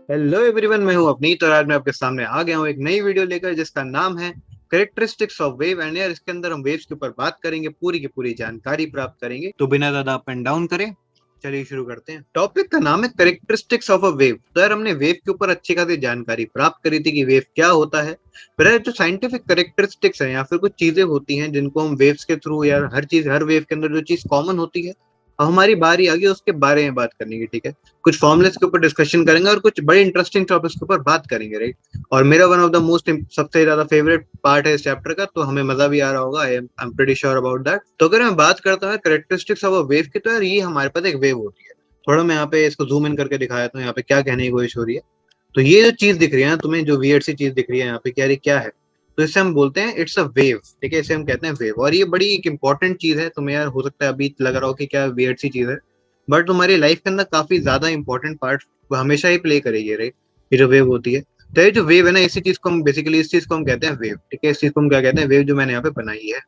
Hello everyone, मैं हूं अपनीत और आज मैं आपके सामने आ गया हूं एक नई वीडियो लेकर जिसका नाम है करेक्टरिस्टिक्स ऑफ वेव। एंड यार इसके अंदर हम वेव्स के ऊपर बात करेंगे, पूरी की पूरी जानकारी प्राप्त करेंगे। तो बिना ज्यादा अप एंड डाउन करें, चलिए शुरू करते हैं। टॉपिक का नाम है करेक्टरिस्टिक्स ऑफ अ वेव। तो यार हमने वेव के ऊपर अच्छी खासी जानकारी प्राप्त करी थी कि वेव क्या होता है। पर यार जो साइंटिफिक करेक्टरिस्टिक्स है या फिर कुछ चीजें होती हैं जिनको हम वेव्स के थ्रू, यार हर चीज, हर वेव के अंदर जो चीज कॉमन होती है, अब हमारी बारी आ गई उसके बारे में बात करने की। ठीक है, कुछ फॉर्मुलेस के ऊपर डिस्कशन करेंगे और कुछ बड़े इंटरेस्टिंग टॉपिक्स के ऊपर बात करेंगे, राइट। और मेरा वन ऑफ द मोस्ट सबसे ज्यादा फेवरेट पार्ट है इस चैप्टर का, तो हमें मजा भी आ रहा होगा। I am pretty sure about that. तो अगर मैं बात करता हूँ कैरेक्टरिस्टिक्स ऑफ अ वेव की, तो यार ये हमारे पास एक वेव होती है। थोड़ा मैं यहाँ पे इसको जूम इन करके दिखाया तो यहाँ पे क्या कहने की कोशिश हो रही है। तो ये जो चीज दिख रही है ना तुम्हें, जो वियर्ड सी चीज दिख रही है यहाँ पे, क्या है? तो इसे हम बोलते हैं इट्स अ वेव। ठीक है, इसे हम कहते हैं वेव। और ये बड़ी एक इंपॉर्टेंट चीज है। तुम्हें यार हो सकता है अभी लग रहा हो कि क्या वियर्ड सी चीज है, बट तुम्हारी लाइफ के अंदर काफी ज्यादा इंपॉर्टेंट पार्ट हमेशा ही प्ले करेगी, राइट। ये जो वेव होती है, तो ये जो वेव है ना, इसी चीज को हम बेसिकली, इस चीज को हम कहते हैं वेव। ठीक है, इस चीज को हम क्या कहते हैं? वेव, जो मैंने यहाँ पे बनाई है।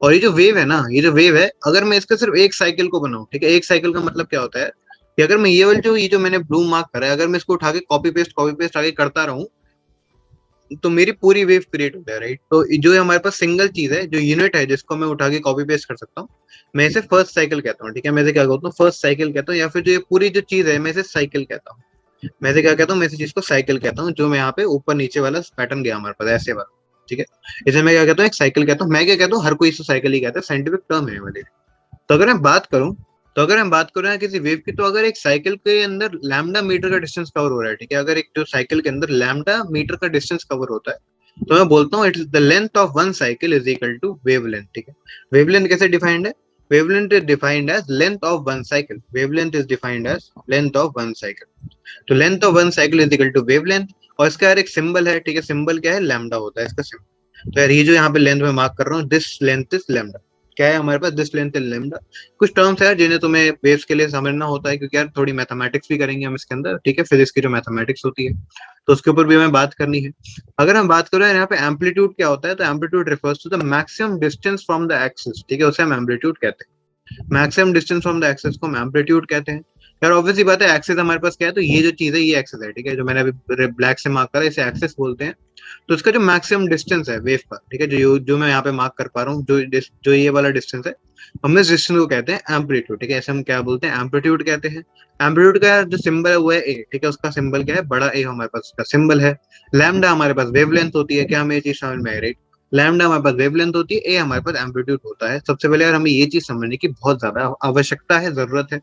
और ये जो वेव है ना, ये जो वेव है, अगर मैं इसका सिर्फ एक साइकिल को बनाऊं, ठीक है, एक साइकिल का मतलब क्या होता है कि अगर मैं ये जो मैंने ब्लू मार्क करा है, अगर मैं इसको उठा के कॉपी पेस्ट आगे करता रहूं, तो मेरी पूरी वेव क्रिएट हो जाए, राइट। तो जो हमारे पास सिंगल चीज है, जो यूनिट है, जिसको मैं उठा के कॉपी पेस्ट कर सकता हूँ, मैं इसे फर्स्ट साइकिल कहता हूँ। ठीक है, मैं इसे क्या कहता हूँ? फर्स्ट साइकिल कहता हूँ। या फिर जो ये पूरी जो चीज है, मैं इसे साइकिल कहता हूँ। मैं इसे क्या कहता हूँ? मैं इस चीज को साइकिल कहता हूँ। जो मैं यहाँ पे ऊपर नीचे वाला पैटर्न गया हमारे पास, ऐसे वाला। ठीक है, इसे मैं क्या कहता हूँ? एक साइकिल कहता हूँ। मैं क्या कहता हूँ? हर कोई इसे साइकिल ही कहता है, साइंटिफिक टर्म है वाले। तो अगर मैं बात करूं, ना किसी वेव की, तो अगर एक साइकिल के अंदर लैम्डा मीटर का डिस्टेंस कवर हो रहा है, ठीक है, अगर एक जो साइकिल के अंदर लैम्डा मीटर का डिस्टेंस कवर होता है, तो मैं बोलता हूँ it's the length of one cycle is equal to wavelength. ठीक है, वेवलेंथ कैसे डिफाइंड है? Wavelength is defined as length of one cycle. Wavelength is defined as length of one cycle. तो length of one cycle is equal to wavelength. और इसका यार एक symbol है, ठीक है, सिंबल क्या है? लैम्डा होता है इसका सिंबल। तो यार ये जो यहाँ पे लेंथ में मार्क कर रहा हूँ, दिस लेंथ इज लैम्डा। क्या है हमारे पास? This length is lambda. कुछ टर्म्स है जिन्हें तुम्हें वेव्स के लिए समझना होता है, क्योंकि यार थोड़ी मैथमेटिक्स भी करेंगे हम इसके अंदर। ठीक है, फिजिक्स की जो मैथमेटिक्स होती है, तो उसके ऊपर भी हमें बात करनी है। अगर हम बात करें यहाँ पे एम्पलीट्यूड क्या होता है, तो amplitude refers to the maximum distance from the axis. ठीक है, उसे हम एम्पलीट्यूड कहते हैं। Maximum distance from the axis को हम एम्पलीट्यूड कहते हैं। यार ऑब्वियसली बात है, एक्सिस हमारे पास क्या है? तो ये जो चीज है, ये एक्सिस है। ठीक है, जो मैंने अभी ब्लैक से मार्क करा, इसे एक्सिस बोलते हैं। तो इसका जो मैक्सिमम डिस्टेंस है वेव का, ठीक है, जो मैं यहाँ पे मार्क कर पा रहा हूँ, जो ये वाला डिस्टेंस है, हम इस डिस्टेंस को कहते हैं एम्पलीट्यूड। ठीक है, ऐसे हम क्या बोलते हैं? एम्पलीट्यूड कहते हैं। एम्पलीट्यूड का जो सिंबल है वो है ए। ठीक है, उसका सिंबल क्या है? बड़ा ए हमारे पास उसका सिंबल है। लैम्डा हमारे पास वेवलेंथ होती है। क्या हमें ये चीज समझ में आई, राइट? लैम्डा हमारे पास वेवलेंथ होती है, ए हमारे पास एम्पलीट्यूड होता है। सबसे पहले यार हमें ये चीज समझने की बहुत ज्यादा आवश्यकता है, जरूरत है।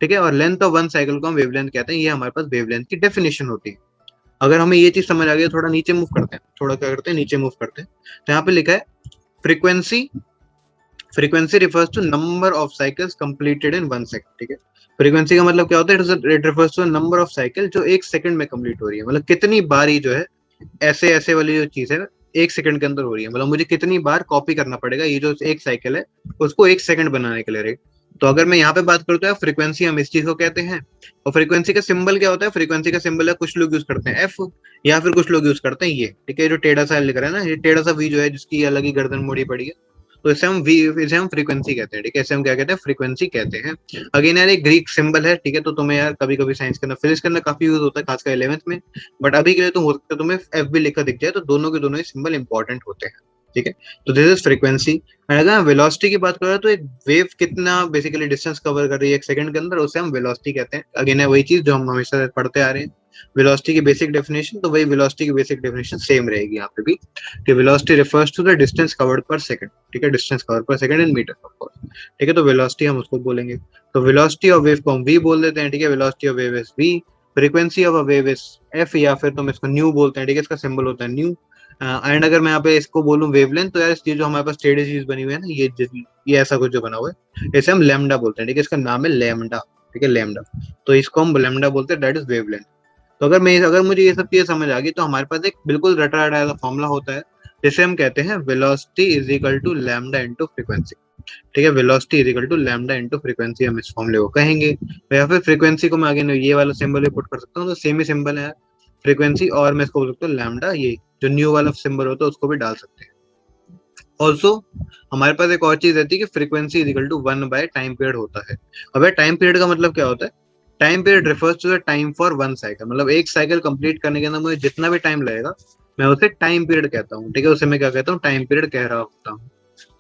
ठीक है, और लेंथ ऑफ वन साइकिल को हम वेवलेंथ कहते हैं। ये हमारे पास वेवलेंथ की डेफिनेशन होती है। अगर हमें ये चीज समझ आ गई, थोड़ा नीचे मूव करते हैं, थोड़ा क्या करते हैं, नीचे मूव करते हैं। तो यहाँ पे लिखा है frequency. Frequency refers to number of cycles completed in one second. ठीक है, फ्रीक्वेंसी का मतलब क्या होता है? It refers to number of cycle जो एक सेकंड में कंप्लीट हो रही है। मतलब कितनी बारी जो है, ऐसे ऐसे वाली जो चीज है, एक सेकंड के अंदर हो रही है। मतलब मुझे कितनी बार कॉपी करना पड़ेगा ये जो एक साइकिल है, उसको एक सेकंड बनाने के लिए, राइट। तो अगर मैं यहाँ पे बात करता हूँ फ्रीक्वेंसी, हम इस चीज को कहते हैं। और फ्रीक्वेंसी का सिंबल क्या होता है? फ्रीक्वेंसी का सिंबल है, कुछ लोग यूज करते हैं एफ, या फिर कुछ लोग यूज करते हैं ये। ठीक है, जो टेढ़ा सा लिख रहा है ना, ये टेढ़ा सा वी जो है, जिसकी अलग ही गर्दन मोड़ी पड़ी है, तो इसे हम फ्रीक्वेंसी कहते हैं। ठीक है, इसे हम क्या कहते हैं? फ्रीक्वेंसी कहते हैं। अगेन यार एक ग्रीक सिंबल है। ठीक है, तो तुम्हें यार कभी कभी साइंस के अंदर, फिजिक्स के अंदर काफी यूज होता है, खासकर 11th में। बट अभी के लिए तो हो सकता है तुम्हें एफ भी लिखा दिख जाए, तो दोनों के दोनों ही सिंबल इंपॉर्टेंट होते हैं। ठीक है, तो दिस इज फ्रीक्वेंसी। एंड अगर हम वेलोसिटी की बात करें, तो एक वेव कितना बेसिकली डिस्टेंस कवर कर रही है एक सेकंड के अंदर, उसे हम वेलोसिटी कहते हैं। अगेन है वही चीज जो हम हमेशा पढ़ते आ रहे हैं, वेलोसिटी की बेसिक डेफिनेशन। तो वही वेलोसिटी की बेसिक डेफिनेशन सेम रहेगी यहाँ पे भी, कि velocity refers to the distance covered per second. ठीक है, distance covered per second in metre of course. ठीक है, तो वेलोसिटी हम उसको बोलेंगे। तो वेलोसिटी ऑफ वेव को हम v बोल देते हैं। ठीक है, velocity of wave is v। Frequency of a wave is f, या फिर तुम इसको न्यू बोलते हैं। ठीक है, इसका सिंबल होता है न्यू। एंड अगर मैं यहाँ पे इसको बोलूं वेवलेंथ, तो यार ये जो हमारे पास टेढ़ी चीज बनी हुई है ना, ये ऐसा कुछ जो बना हुआ है, इसे हम लैम्डा बोलते हैं। ठीक है, इसका नाम है लैम्डा। ठीक है, लैम्डा। तो इसको हम लैम्डा बोलते हैं, दैट इज वेवलेंथ। तो अगर मुझे ये सब चीजें समझ आ गई, तो हमारे पास एक बिल्कुल रटा रटा फॉर्मूला होता है, जिसे हम कहते हैं velocity is equal to lambda into frequency. ठीक है, velocity is equal to lambda into frequency, हम इस फॉर्मूले को कहेंगे। या फिर फ्रीक्वेंसी को मैं आगे ये वाला सिंबल भी पुट कर सकता हूँ, तो सेम ही सिंबल है फ्रीक्वेंसी, और मैं इसको बोल सकता हूँ लैम्डा। ये जो न्यू वाला सिंबल होता है उसको भी डाल सकते हैं। ऑल्सो हमारे पास एक और चीज रहती है कि frequency is equal to one by time period होता है। अब टाइम पीरियड का मतलब क्या होता है? Time period refers to the time for one cycle, मतलब एक साइकिल कंप्लीट करने के अंदर मुझे जितना भी टाइम लगेगा मैं उसे टाइम पीरियड कहता हूँ, ठीक है, उसे मैं क्या कहता हूँ, टाइम पीरियड कह रहा होता हूँ।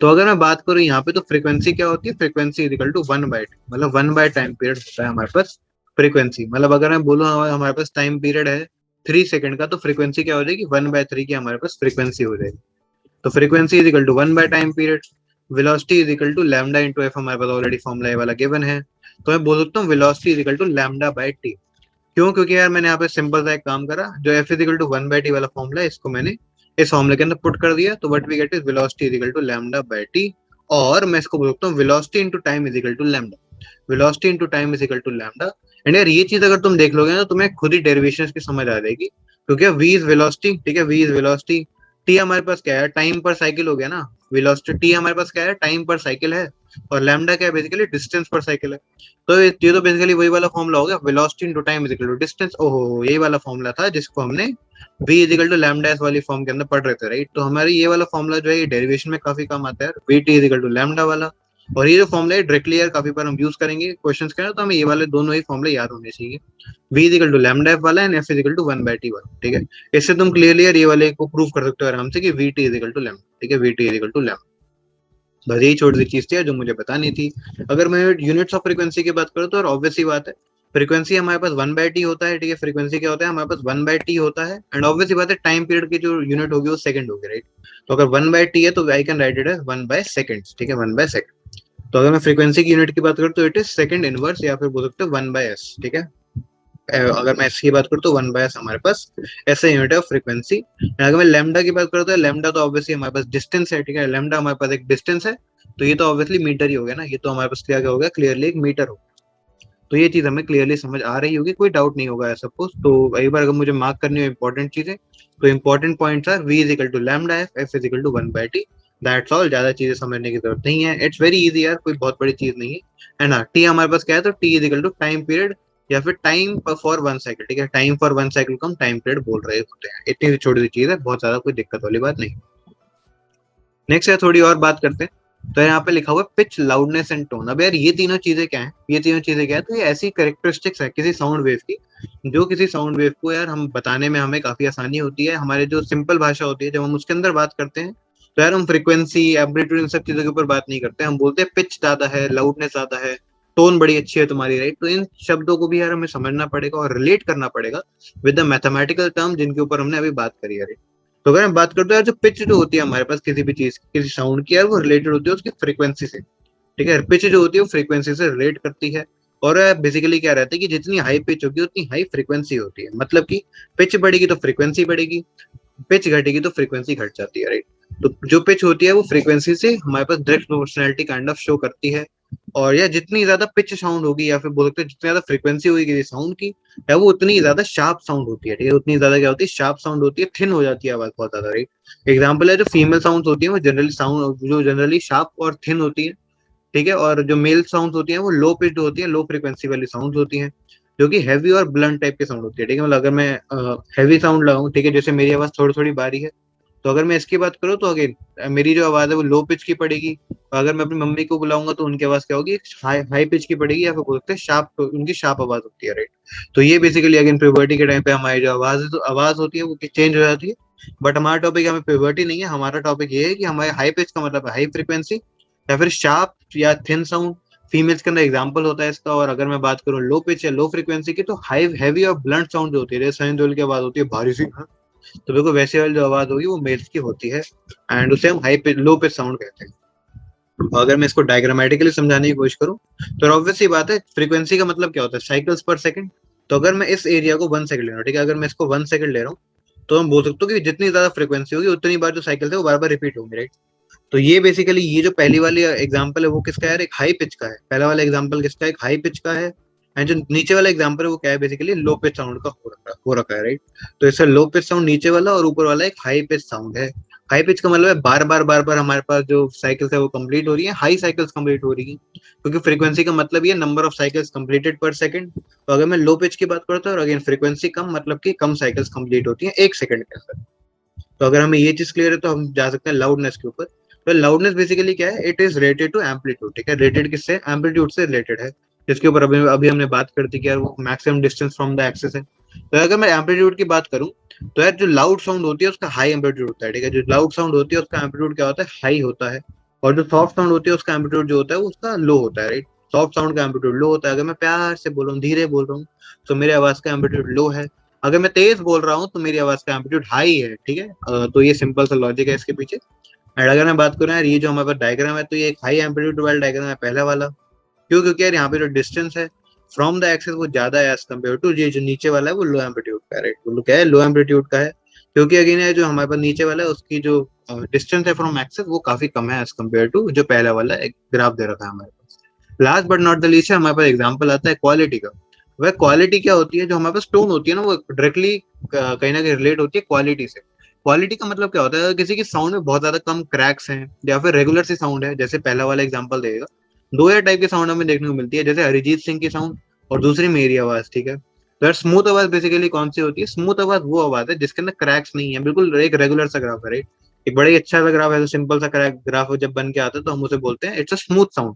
तो अगर मैं बात करूँ यहाँ पे तो फ्रीक्वेंसी क्या होती है, frequency is equal to 1/t, मतलब 1 बाय टाइम पीरियड होता है हमारे पास फ्रीक्वेंसी। मतलब अगर मैं बोलूँ हमारे पास टाइम पीरियड है 3 सेकंड का, तो फ्रीक्वेंसी क्या हो जाएगी, 1/3 की हमारे पास फ्रीक्वेंसी हो जाएगी। तो frequency is equal to 1 by time period. Velocity is equal to lambda into F, हमारे पास ऑलरेडी फॉर्मूला वाला गिवन है। तो मैं बोल सकता हूँ velocity is equal to lambda by T. क्यों? क्योंकि यार मैंने यहाँ पे सिंपल सा एक काम करा, जो F is equal to 1/t वाला फॉर्मूला है इसको मैंने इस फॉर्मूले के अंदर पुट कर दिया, तो what we get is velocity is equal to lambda by T. और मैं इसको बोल सकता हूँ velocity into time is equal to lambda, velocity into time is equal to lambda. And यार ये चीज अगर तुम देख लोगे ना तो तुम्हें खुद ही डेरिवेशन की समझ आ जाएगी, क्योंकि वी इज वेलोसिटी, ठीक है, वी इज वेलोसिटी, टी हमारे पास क्या है, टाइम पर साइकिल हो गया ना, वेलोसिटी टी हमारे पास क्या है, टाइम पर साइकिल है, और लैम्डा क्या है, बेसिकली डिस्टेंस पर साइकिल है। तो ये तो बेसिकली वही वाला फॉर्मूला हो गया, velocity into time is equal to distance. ओहो, यही वाला फॉर्मूला था जिसको हमने v is equal to lambda S वाली फॉर्म के अंदर पढ़ रहे थे, राइट। तो हमारे ये वाला फॉर्मूला जो है ये डेरिवेशन में काफी काम आता है, V T is equal to lambda वाला। और ये जो फॉर्मूला है डायरेक्टली यार काफी बार हम यूज करेंगे क्वेश्चंस के अंदर, तो हमें ये वाले दोनों ही फॉर्मूले याद होने चाहिए, v is equal to lambda F वाला and f is equal to 1/t वाला, ठीक है। इससे तुम क्लियरली यार ये वाले को प्रूव कर सकते हो आराम से कि vt is equal to lambda, ठीक है, vt is equal to lambda. बस यही छोटी सी चीज थी जो मुझे बतानी थी। अगर मैं यूनिट्स ऑफ फ्रीक्वेंसी की बात करूँ तो ऑब्वियस ही बात है, फ्रीक्वेंसी हमारे पास 1/t होता है, ठीक है, फ्रीक्वेंसी क्या होता है हमारे पास 1/t होता है, एंड ऑब्वियस ही बात है टाइम पीरियड की जो यूनिट होगी वो सेकंड होगी, राइट। तो अगर 1/t है तो I can write it as 1/सेकंड, ठीक है, 1/सेकंड। तो अगर मैं फ्रीक्वेंसी की यूनिट की बात करूँ तो इट इज सेकंड इनवर्स, या फिर बोल सकते हो 1/s, ठीक है। अगर मैं इसकी बात करूँ तो 1/s हमारे पास ऐसे यूनिट है फ्रीक्वेंसी। अगर मैं लैम्डा की बात करूँ तो लैम्डा तो ऑब्वियसली हमारे पास डिस्टेंस है, ठीक है, लैम्डा हमारे पास एक डिस्टेंस है, तो ये तो ऑब्वियसली मीटर ही हो गया ना, ये तो हमारे पास क्या क्या हो गया, क्लियरली एक मीटर हो। तो ये चीज हमें क्लियरली समझ आ रही होगी, कोई डाउट नहीं होगा सपोज। तो एक बार अगर मुझे मार्क करनी हो इंपॉर्टेंट चीजें, तो important points are v is equal to lambda F, F is equal to 1/t। That's all, ज्यादा चीजें समझने की जरूरत नहीं है, इट्स वेरी इजी यार, कोई बहुत बड़ी चीज नहीं है। एंड हाँ, टी हमारे पास क्या है, तो T is equal to time period या फिर टाइम फॉर वन साइकिल, ठीक है, टाइम फॉर वन साइकिल को हम टाइम पीरियड बोल रहे होते हैं। इतनी सी छोटी सी चीज है, बहुत ज्यादा कोई दिक्कत वाली बात नहीं। नेक्स्ट है थोड़ी और बात करते हैं। तो यहाँ पे लिखा हुआ है पिच, लाउडनेस एंड टोन। अब यार ये तीनों चीजें क्या है, ये तीनों चीजें क्या है, तो ये ऐसी कैरेक्टरिस्टिक्स है किसी साउंड वेव की, जो किसी साउंड वेव को यार हम बताने में हमें काफी आसानी होती है। हमारे जो सिंपल भाषा होती है जब हम उसके अंदर बात करते हैं तो यार हम फ्रीक्वेंसी एम्पलीट्यूड इन सब चीजों के ऊपर बात नहीं करते, हम बोलते हैं पिच ज्यादा है, लाउडनेस ज्यादा है, टोन बड़ी अच्छी है तुम्हारी, राइट। तो इन शब्दों को भी यार हमें समझना पड़ेगा और रिलेट करना पड़ेगा विद द मैथमेटिकल टर्म जिनके ऊपर हमने अभी बात करी है। तो अगर हम बात करते हैं जो पिच जो होती है हमारे पास किसी भी चीज किसी साउंड की, यार वो रिलेटेड होती है उसकी फ्रीक्वेंसी से, ठीक है। पिच जो होती है वो फ्रीक्वेंसी से रिलेट करती है। और बेसिकली क्या रहता है कि जितनी हाई पिच होगी उतनी हाई फ्रीक्वेंसी होती है, मतलब कि पिच बढ़ेगी तो फ्रीक्वेंसी बढ़ेगी, पिच घटेगी तो फ्रीक्वेंसी घट जाती है, राइट। तो जो पिच होती है वो फ्रीक्वेंसी से हमारे पास direct proportionality kind of show करती है। और या जितनी ज्यादा पिच साउंड होगी या फिर बोल सकते हैं जितनी ज्यादा फ्रीक्वेंसी होगी किसी साउंड की, या वो उतनी ज्यादा शार्प साउंड होती है, ठीक है, उतनी ज्यादा क्या होती है, शार्प साउंड होती है, थिन हो जाती है आवाज बहुत ज्यादा, राइट। एग्जाम्पल है जो फीमेल साउंड होती है वो जनरली साउंड जो जनरली शार्प और थिन होती है, ठीक है। और जो मेल साउंड होती है वो लो पिच्ड होती है, लो फ्रीक्वेंसी वाली साउंड होती है, जो कि हैवी और ब्लंट टाइप की साउंड होती है, ठीक है। मतलब अगर मैं हैवी साउंड लगाऊं, ठीक है, जैसे मेरी आवाज थोड़ी थोड़ी बारी है, तो अगर मैं इसकी बात करूँ तो अगेन मेरी जो आवाज है वो लो पिच की पड़ेगी। और अगर मैं अपनी मम्मी को बुलाऊंगा तो उनकी आवाज क्या होगी, हाई हाई पिच की पड़ेगी, या फिर बोलते हैं शार्प, उनकी शार्प आवाज होती है, राइट। तो ये बेसिकली अगेन प्यूबर्टी के टाइम पे हमारी जो आवाज है तो आवाज होती है वो चेंज हो जाती है। बट हमारा टॉपिक हमें प्यूबर्टी नहीं है, हमारा टॉपिक ये है कि हमारे हाई पिच का मतलब हाई फ्रिक्वेंसी या फिर शार्प या थिन साउंड, फीमेल्स के अंदर एग्जाम्पल होता है इसका। और अगर मैं बात करूँ लो पिच या लो फ्रिक्वेंसी की, तो हाई हैवी और ब्लंट साउंड जो होती है, जैसे सनी देओल की आवाज होती है भारी सी, तो बिल्कुल वैसे वाली जो आवाज होगी वो मेल्स की होती है, एंड उसे हम high pitch low pitch sound कहते हैं। और अगर मैं इसको डायग्रामेटिकली समझाने की कोशिश करूँ तो ऑब्वियस सी बात है फ्रीक्वेंसी का मतलब क्या होता है, साइकिल्स पर सेकंड। तो अगर मैं इस एरिया को 1 सेकंड ले रहा हूँ, ठीक है, अगर मैं इसको 1 सेकंड ले रहा हूँ, तो हम बोल सकते हो कि जितनी ज्यादा फ्रीक्वेंसी होगी उतनी बार जो साइकिल है वो बार बार रिपीट होंगे, राइट। तो ये बेसिकली ये जो पहली वाली एग्जांपल है वो किसका है, एक हाई पिच का है, पहला वाला एग्जांपल किसका है, एक हाई पिच का है। एंड जो नीचे वाला एग्जांपल है वो क्या है, बेसिकली लो पिच साउंड का हो रखा है, राइट। तो इससे लो पिच साउंड नीचे वाला और ऊपर वाला एक हाई पिच साउंड है। हाई पिच का मतलब है बार बार हमारे पास जो साइकिल्स है वो कंप्लीट हो रही है, हाई साइकिल्स कंप्लीट हो रही है, क्योंकि फ्रीक्वेंसी का मतलब ये नंबर ऑफ साइकिल्स कंप्लीटेड पर सेकंड। तो अगर मैं लो पिच की बात करता हूँ और अगेन फ्रीक्वेंसी कम, मतलब कि कम साइकिल्स कंप्लीट होती है 1 सेकंड के अंदर। तो अगर हमें ये चीज क्लियर है तो हम जा सकते हैं लाउडनेस के ऊपर। तो लाउडनेस बेसिकली क्या है, it is related to amplitude, ठीक है, रिलेटेड किससे, एम्पलीट्यूड से रिलेटेड है। जिसके ऊपर अभी अभी हमने बात कर दी कि यार वो maximum distance from the axis है। तो अगर मैं एम्पलीट्यूड की बात करूं तो यार जो लाउड साउंड होती है उसका हाई एम्पलीट्यूड होता है, ठीक है। जो लाउड साउंड होती है उसका एम्पलीट्यूड क्या होता है, हाई होता है। और जो सॉफ्ट साउंड होती है उसका एम्पलीट्यूड जो होता है वो उसका लो होता है, राइट। सॉफ्ट साउंड का एम्पलीट्यूड लो होता है। अगर मैं प्यार से बोल रहा हूँ, धीरे बोल रहा हूँ, तो मेरी आवाज का एम्पलीट्यूड लो है। अगर मैं तेज बोल रहा हूँ तो मेरी आवाज का एम्पलीट्यूड हाई है, ठीक है। तो ये सिंपल सा लॉजिक है इसके पीछे। एंड अगर मैं बात करूँ यार, ये जो हमारे पास डायग्राम है तो ये एक हाई एम्पलीट्यूड वाला डायग्राम है, पहला वाला। क्यों? क्योंकि यार यहाँ पे जो डिस्टेंस है फ्रॉम द एक्सिस वो ज्यादा है एज कम्पेयर टू ये जो नीचे वाला है वो लो एम्पलीट्यूड का है, राइट। वो क्या है, लो एम्पलीट्यूड का है। क्योंकि अगेन है जो हमारे पास नीचे वाला है उसकी जो डिस्टेंस है फ्रॉम एक्सिस वो काफी कम है एज कम्पेयर टू जो पहला वाला एक ग्राफ दे रखा है हमारे पास। Last but not the least हमारे पास एग्जाम्पल आता है क्वालिटी का। वह क्वालिटी क्या होती है, जो हमारे पास टोन होती है ना वो डायरेक्टली कहीं ना कहीं रिलेट होती है क्वालिटी से। क्वालिटी का मतलब क्या होता है, किसी की साउंड में बहुत ज्यादा कम क्रैक्स हैं या फिर रेगुलर सी साउंड है, जैसे पहला वाला एग्जांपल देगा। दो या टाइप की साउंड हमें देखने को मिलती है, जैसे अरिजीत सिंह की साउंड और दूसरी मेरी आवाज, ठीक है। तो यार स्मूथ आवाज बेसिकली कौन सी होती है, स्मूथ आवाज वो आवाज है जिसके अंदर क्रैक्स नहीं है, बिल्कुल एक रेगुलर सा ग्राफ है, राइट। एक बड़ा ही अच्छा सा ग्राफ है, सिंपल सा क्रैक ग्राफ जब बन के आता है तो हम उसे बोलते हैं it's a smooth sound.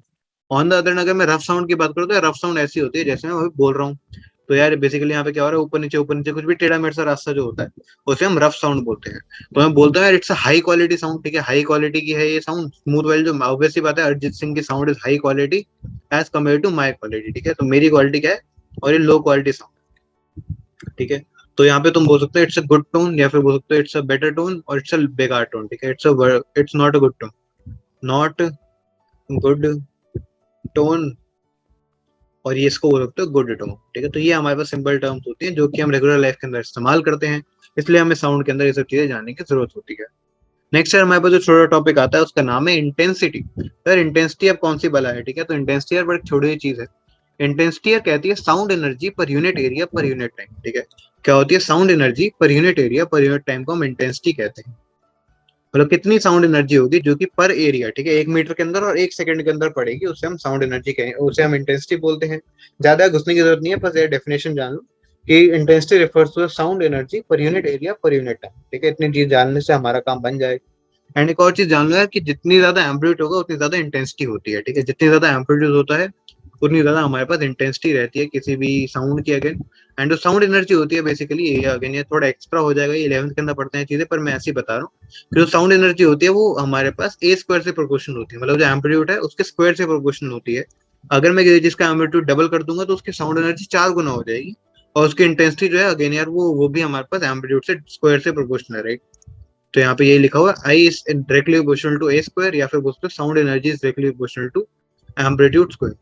On the other अगर मैं रफ साउंड की बात करूँ तो रफ साउंड ऐसी होती है जैसे मैं अभी बोल रहा हूँ। तो यार बेसिकली यहाँ पे क्या हो रहा है, ऊपर नीचे कुछ भी टेढ़ा मेढ़ा रास्ता जो होता है उसे हम रफ साउंड बोलते हैं। तो मैं बोलता हूँ यार इट्स हाई क्वालिटी साउंड, ठीक है। हाई क्वालिटी की है ये साउंड, स्मूथ वाली जो ऑब्वियस सी बात है, अरिजीत सिंह की sound is high quality as compare to my quality, ठीक है। तो मेरी क्वालिटी क्या है और ये लो क्वालिटी साउंड, ठीक है। तो यहाँ पे तुम बोल सकते हो इट्स अ गुड टोन या फिर बोल सकते हो इट्स अ बेटर टोन और इट्स अ बेकार टोन, ठीक है। It's not a good tone, not good tone, और ये इसको बोल सकते हो गुड टोन, ठीक है। तो ये हमारे पास सिंपल टर्म्स होती हैं जो कि हम रेगुलर लाइफ के अंदर इस्तेमाल करते हैं, इसलिए हमें साउंड के अंदर ये सब चीजें जानने की जरूरत होती है। नेक्स्ट यार हमारे पास जो छोटा टॉपिक आता है उसका नाम है इंटेंसिटी। यार इंटेंसिटी अब कौन सी बला है, ठीक है। तो इंटेंसिटी यार बड़ी छोटी चीज है। इंटेंसिटी यार कहती है sound energy per unit area per unit time, ठीक है। क्या होती है sound energy per unit area per unit time को हम इंटेंसिटी कहते हैं। मतलब कितनी साउंड एनर्जी होगी जो कि पर एरिया, ठीक है, 1 मीटर के अंदर और 1 सेकंड के अंदर पड़ेगी, उसे हम साउंड एनर्जी कहें, उसे हम इंटेंसिटी बोलते हैं। ज्यादा घुसने की जरूरत नहीं है, बस ये डेफिनेशन जान लो कि intensity refers to sound energy per unit area per unit time, ठीक है। इतनी चीज जानने से हमारा काम बन जाएगा। एंड एक और चीज जान लो यार कि जितनी ज्यादा एम्पलीट्यूड होगा उतनी ज्यादा इंटेंसिटी होती है, ठीक है। जितनी ज्यादा एम्पलीट्यूड होता है उतनी ज्यादा हमारे पास इंटेंसिटी रहती है किसी भी साउंड की अगेन। एंड जो साउंड एनर्जी होती है बेसिकली ये अगेन ये थोड़ा एक्स्ट्रा हो जाएगा, ये 11th के अंदर पढ़ते हैं चीजें, पर मैं ऐसे ही बता रहा हूँ। जो साउंड एनर्जी होती है वो हमारे पास ए स्क्वायर से प्रोपोर्शनल होती है, मतलब जो एम्पलीट्यूड है उसके स्क्वायर से प्रोपोर्शनल होती है। अगर मैं जिसका एम्पलीट्यूड डबल कर दूंगा तो उसकी साउंड एनर्जी 4 गुना हो जाएगी। और उसकी इंटेंसिटी जो है अगेन यार वो भी हमारे पास एम्पलीट्यूड से स्क्वायर से प्रोपोर्शनल है, राइट। तो यहाँ पे यही लिखा हुआ है I is directly proportional to A square, या फिर बोलते हैं sound energy is directly proportional to amplitude square.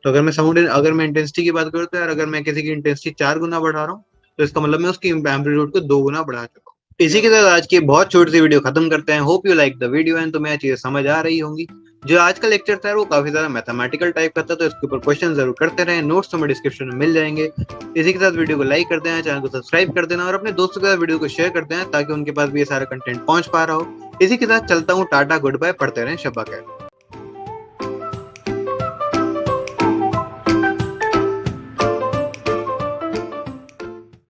तो अगर मैं इंटेंसिटी की बात करूँ तो यार अगर मैं किसी की इंटेंसिटी 4 गुना बढ़ा रहा हूँ तो इसका मतलब मैं उसकी एम्पलीट्यूड को 2 गुना बढ़ा चुका हूँ। इसी के साथ आज की बहुत छोटी सी वीडियो खत्म करते हैं। Hope you like the video and तुम्हें चीजें समझ आ रही होंगी। जो आज का लेक्चर था वो काफी ज्यादा मैथमेटिकल टाइप का था, तो इसके ऊपर क्वेश्चन जरूर करते रहे, नोट्स तुम्हें डिस्क्रिप्शन में मिल जाएंगे। इसी के साथ वीडियो को लाइक कर देना, चैनल को सब्सक्राइब कर देना और अपने दोस्तों के साथ वीडियो को शेयर कर देना ताकि उनके पास भी ये सारा कंटेंट पहुंच पा रहा हो। इसी के साथ चलता हूँ, टाटा गुड बाय, पढ़ते रहें, शब्बा खैर।